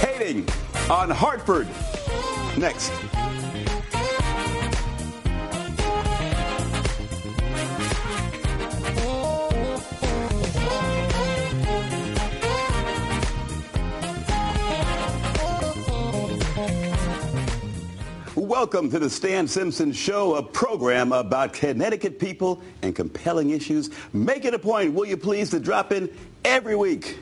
Hating on Hartford. Next. Welcome to the Stan Simpson Show, a program about Connecticut people and compelling issues. Make it a point, will you please, to drop in every week.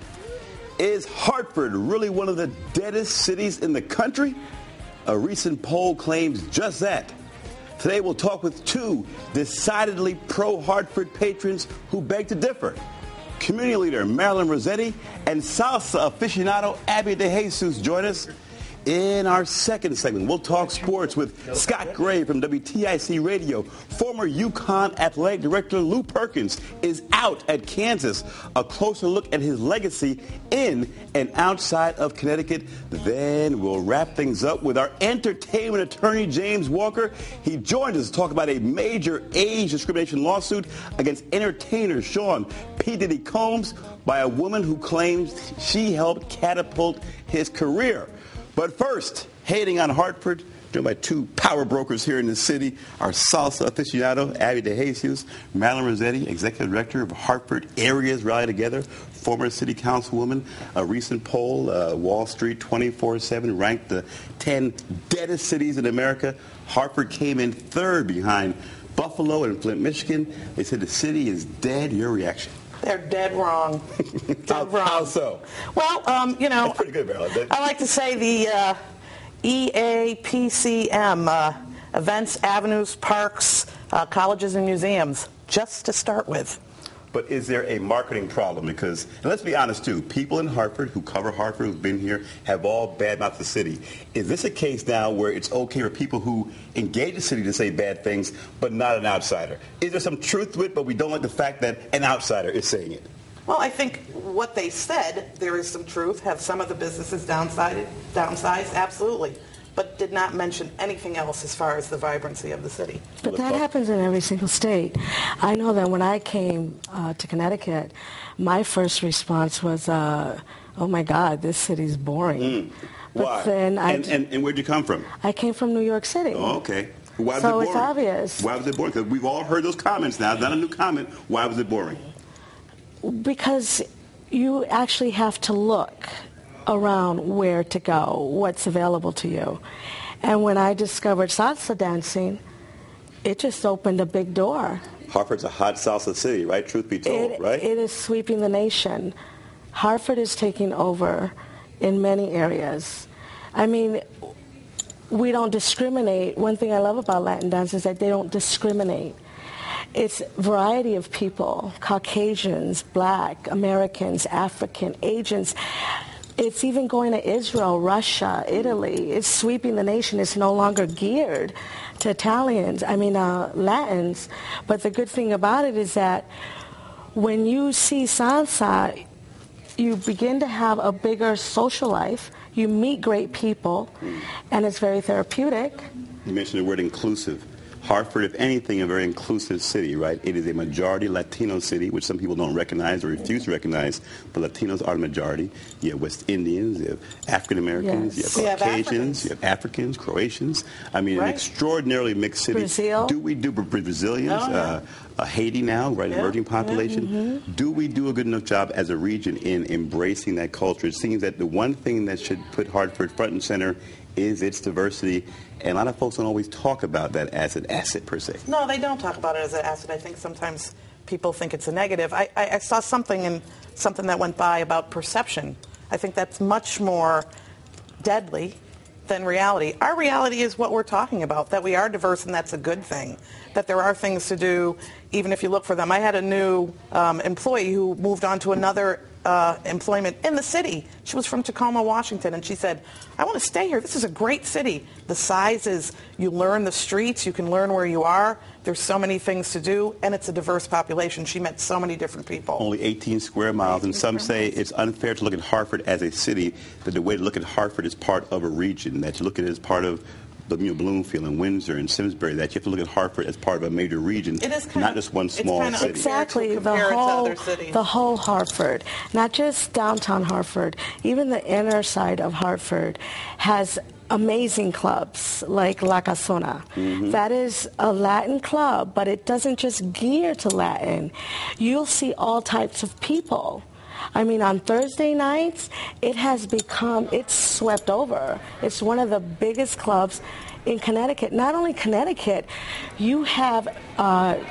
Is Hartford really one of the deadest cities in the country? A recent poll claims just that. Today we'll talk with two decidedly pro-Hartford patrons who beg to differ. Community leader Marilyn Rossetti and salsa aficionado Abby DeJesus join us. In our second segment, we'll talk sports with Scott Gray from WTIC Radio. Former UConn athletic director Lou Perkins is out at Kansas. A closer look at his legacy in and outside of Connecticut. Then we'll wrap things up with our entertainment attorney, James Walker. He joined us to talk about a major age discrimination lawsuit against entertainer Sean P. Diddy Combs by a woman who claims she helped catapult his career. But first, hating on Hartford, joined by two power brokers here in the city, our salsa aficionado, Abby DeJesus, Marilyn Rossetti, executive director of Hartford Areas Rally Together, former city councilwoman. A recent poll, Wall Street 24/7 ranked the 10 deadest cities in America. Hartford came in third behind Buffalo and Flint, Michigan. They said the city is dead. Your reaction? They're dead wrong. Dead wrong. How so? Well, That's pretty good, Marilyn. I like to say the EAPCM, events, avenues, parks, colleges, and museums, just to start with. But is there a marketing problem? Because, and let's be honest, too, people in Hartford who cover Hartford, who've been here, have all badmouthed the city. Is this a case now where it's okay for people who engage the city to say bad things, but not an outsider? Is there some truth to it, but we don't like the fact that an outsider is saying it? Well, I think what they said, there is some truth. Have some of the businesses downsized? Absolutely. But did not mention anything else as far as the vibrancy of the city. But that happens in every single state. I know that when I came to Connecticut, my first response was, oh my God, this city's boring. But why? Then and where'd you come from? I came from New York City. Oh, okay. Why was it so boring? It's obvious. Why was it boring? Because we've all heard those comments now. It's not a new comment. Why was it boring? Because you actually have to look around where to go, what's available to you. And when I discovered salsa dancing, it just opened a big door. Hartford's a hot salsa city, right? Truth be told, right? It is sweeping the nation. Hartford is taking over in many areas. I mean, we don't discriminate. One thing I love about Latin dance is that they don't discriminate. It's a variety of people, Caucasians, Black, Americans, African, Asians. It's even going to Israel, Russia, Italy. It's sweeping the nation. It's no longer geared to Latins. But the good thing about it is that when you see salsa, you begin to have a bigger social life. You meet great people, and it's very therapeutic. You mentioned the word inclusive. Hartford, if anything, a very inclusive city, right? It is a majority Latino city, which some people don't recognize or refuse to recognize, but Latinos are the majority. You have West Indians, you have African Americans, yes. you have Caucasians, you have Africans, Croatians. I mean, right. An extraordinarily mixed city. Brazil. Do we do Brazilians? Oh, yeah. Haiti now, right? Yeah. Emerging population. Yeah. Mm-hmm. Do we do a good enough job as a region in embracing that culture? It seems that the one thing that should put Hartford front and center is its diversity. And a lot of folks don't always talk about that as an asset, per se. No, they don't talk about it as an asset. I think sometimes people think it's a negative. I saw something that went by about perception. I think that's much more deadly than reality. Our reality is what we're talking about, that we are diverse, and that's a good thing, that there are things to do, even if you look for them. I had a new employee who moved on to another employment in the city. She was from Tacoma, Washington, and she said, I want to stay here. This is a great city. The size is, you learn the streets, you can learn where you are. There's so many things to do, and it's a diverse population. She met so many different people. Only 18 square miles, and some say it's unfair to look at Hartford as a city, that the way to look at Hartford is part of a region, that you look at it as part of Bloomfield and Windsor and Simsbury, that you have to look at Hartford as part of a major region, not just one small city. Exactly, the whole Hartford, not just downtown Hartford, even the inner side of Hartford has amazing clubs like La Casona. That is a Latin club, but it doesn't just gear to Latin. You'll see all types of people. I mean, on Thursday nights, it's swept over. It's one of the biggest clubs in Connecticut. Not only Connecticut, you have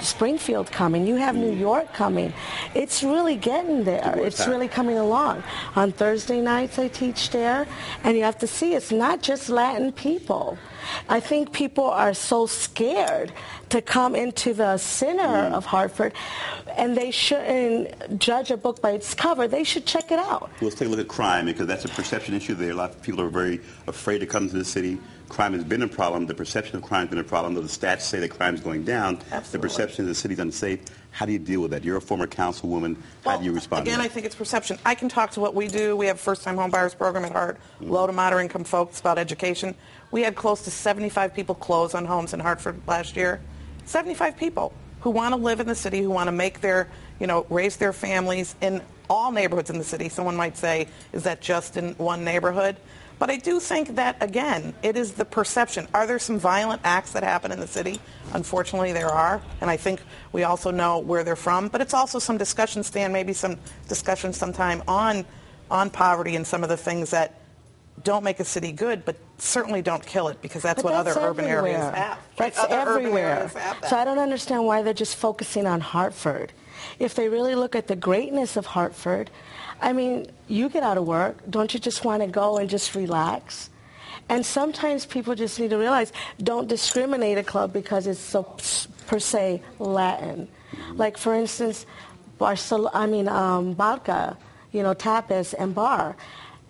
Springfield coming, you have New York coming. It's really getting there. It's really coming along. On Thursday nights, I teach there, and you have to see, it's not just Latin people. I think people are so scared to come into the center of Hartford, and they shouldn't judge a book by its cover. They should check it out. Well, let's take a look at crime, because that's a perception issue there. A lot of people are very afraid to come to the city. Crime has been a problem. The perception of crime has been a problem, though the stats say that crime is going down. Absolutely. The perception of the city is unsafe. How do you deal with that? You're a former councilwoman. How do you respond to that? Again, I think it's perception. I can talk to what we do. We have a first-time home buyers program at Hart, low to moderate income folks, about education. We had close to 75 people close on homes in Hartford last year. 75 people who want to live in the city, who want to make their, raise their families in all neighborhoods in the city. Someone might say, is that just in one neighborhood? But I do think that, again, it is the perception. Are there some violent acts that happen in the city? Unfortunately, there are. And I think we also know where they're from. But it's also some discussion, Stan, maybe some discussion sometime on poverty and some of the things that don't make a city good, but certainly don't kill it, because that's what other urban areas have. That's everywhere. So I don't understand why they're just focusing on Hartford. If they really look at the greatness of Hartford, I mean, you get out of work, don't you just want to go and just relax? And sometimes people just need to realize, don't discriminate a club because it's so per se Latin. Like, for instance, Barca, tapas and bar.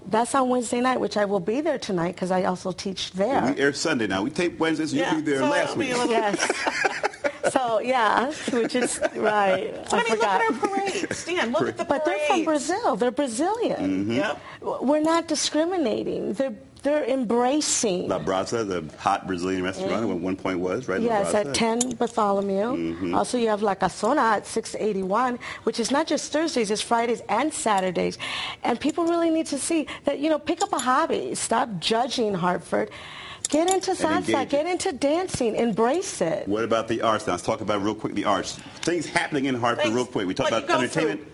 That's on Wednesday night, which I will be there tonight because I also teach there. We air Sunday now. We tape Wednesdays, so you'll be there last week. Yes. So, yeah, which is right. I forgot. Look at our parade. Stan, look at the parade. But they're from Brazil. They're Brazilian. Yep. We're not discriminating. They're embracing. La Brasa, the hot Brazilian restaurant, at one point was, right? Yes, at 10 Bartholomew. Also, you have La Casona at 681, which is not just Thursdays, it's Fridays and Saturdays. And people really need to see that, pick up a hobby. Stop judging Hartford. Get into salsa, get into dancing, embrace it. What about the arts now? Let's talk about real quick the arts. Things happening in Hartford real quick. We talk about entertainment.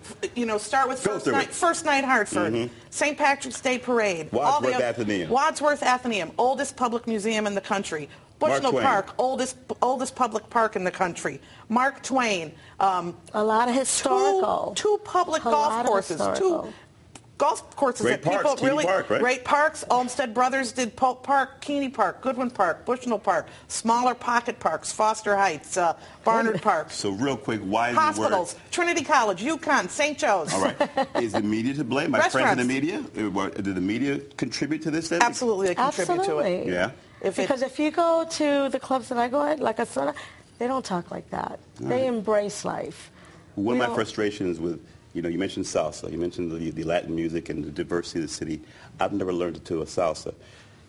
Start with first night Hartford. St. Patrick's Day Parade. Wadsworth Athenaeum. Wadsworth Athenaeum, oldest public museum in the country. Bushnell Park, oldest public park in the country. Mark Twain. A lot of historical. Two public golf courses. Two golf courses great that parks, people really Park, right? Great parks. Olmsted Brothers did Polk Park, Keeney Park, Goodwin Park, Bushnell Park, smaller pocket parks, Foster Heights, Barnard Park. So real quick, why is hospitals, Trinity College, UConn, St. Joe's. All right. Is the media to blame? My friends in the media? Did the media contribute to this then? Absolutely, they contribute to it. Yeah. Because if you go to the clubs that I go at, like Asuna, they don't talk like that. They embrace life. One of my frustrations with you mentioned salsa. You mentioned the Latin music and the diversity of the city. I've never learned to a salsa.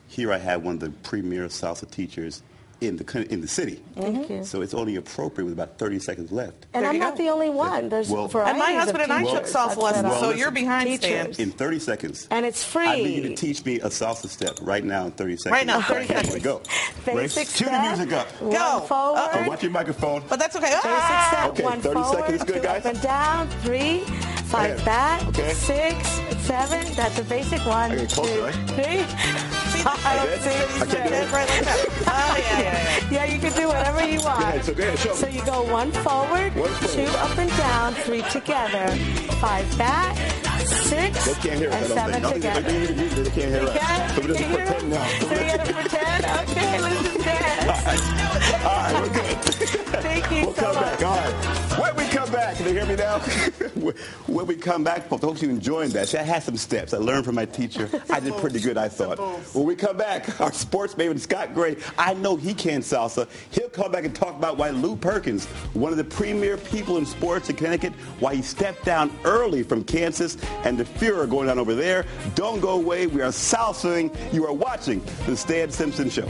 Here I have one of the premier salsa teachers in the city. Thank you. So it's only appropriate with about 30 seconds left. And I'm not the only one. There's varieties and my husband and I took salsa lessons, so you're behind, Stan. In 30 seconds. And it's free. I need you to teach me a salsa step right now in 30 seconds. Right now, 30 seconds. Go. Basic step. Cue the music up. Go. Forward. Watch your microphone. But that's okay. Basic step. Okay, 1 30 forward, seconds. Good, 2 guys. up and down, 3, 5 back, 6, 7. That's a basic 1, 2, 3, 5, 6, 7. Right like that. Oh, yeah. Yeah, you can do whatever you want. So go ahead, show me. So you go 1 forward, 2 up and down, 3 together, 5 back, 6, they can't hear and 7 together. They can't hear us. So we're just pretend now. So we got to pretend? Okay, let's just dance. All right, we're good. Thank you We'll come back. All right. When we come back, can you hear me now? When we come back, folks, I hope you enjoyed that. See, I had some steps. I learned from my teacher. I did pretty good, I thought. When we come back, our sports maven Scott Gray, I know he can salsa. He'll come back and talk about why Lou Perkins, one of the premier people in sports in Connecticut, why he stepped down early from Kansas and the furor going on over there. Don't go away. We are salsaing. You are watching The Stan Simpson Show.